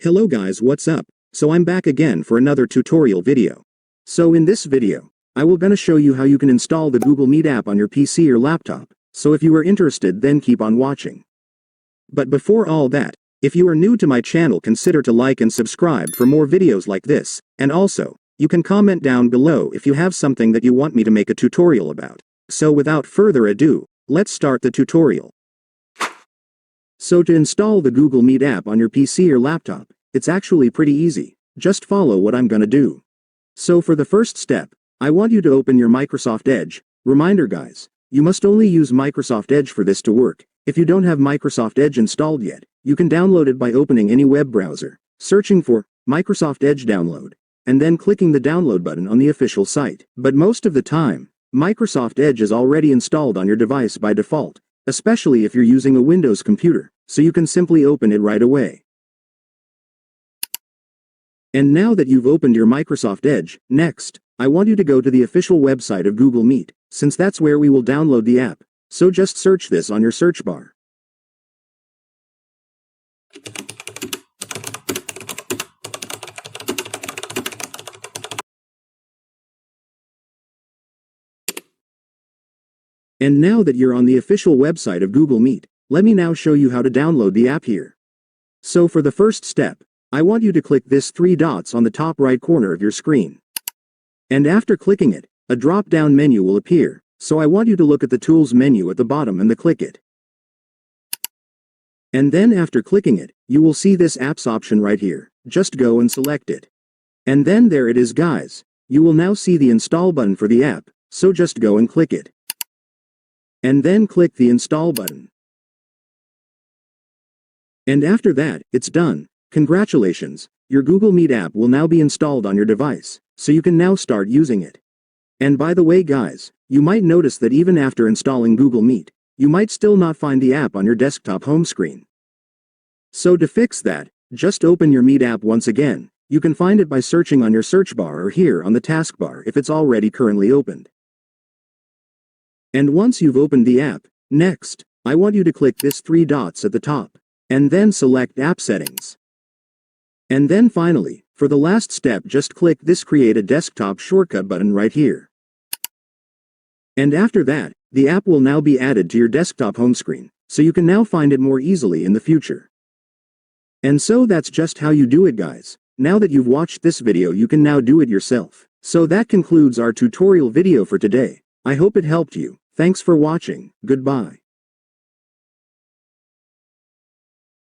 Hello guys, what's up? So I'm back again for another tutorial video. So in this video, I will gonna show you how you can install the Google Meet app on your PC or laptop, so if you are interested then keep on watching. But before all that, if you are new to my channel consider to like and subscribe for more videos like this, and also, you can comment down below if you have something that you want me to make a tutorial about. So without further ado, let's start the tutorial. So to install the Google Meet app on your PC or laptop, it's actually pretty easy. Just follow what I'm gonna do. So for the first step, I want you to open your Microsoft Edge. Reminder guys, you must only use Microsoft Edge for this to work. If you don't have Microsoft Edge installed yet, you can download it by opening any web browser, searching for Microsoft Edge download, and then clicking the download button on the official site. But most of the time, Microsoft Edge is already installed on your device by default, especially if you're using a Windows computer, so you can simply open it right away. And now that you've opened your Microsoft Edge, next, I want you to go to the official website of Google Meet, since that's where we will download the app, so just search this on your search bar. And now that you're on the official website of Google Meet, let me now show you how to download the app here. So for the first step, I want you to click this 3 dots on the top right corner of your screen. And after clicking it, a drop-down menu will appear, so I want you to look at the Tools menu at the bottom and click it. And then after clicking it, you will see this Apps option right here. Just go and select it. And then there it is guys. You will now see the Install button for the app, so just go and click it. And then click the Install button. And after that, it's done. Congratulations, your Google Meet app will now be installed on your device, so you can now start using it. And by the way guys, you might notice that even after installing Google Meet, you might still not find the app on your desktop home screen. So to fix that, just open your Meet app once again. You can find it by searching on your search bar or here on the taskbar if it's already currently opened. And once you've opened the app, next, I want you to click this 3 dots at the top, and then select App Settings. And then finally, for the last step just click this Create a Desktop Shortcut button right here. And after that, the app will now be added to your desktop home screen, so you can now find it more easily in the future. And so that's just how you do it guys. Now that you've watched this video you can now do it yourself. So that concludes our tutorial video for today. I hope it helped you. Thanks for watching. Goodbye.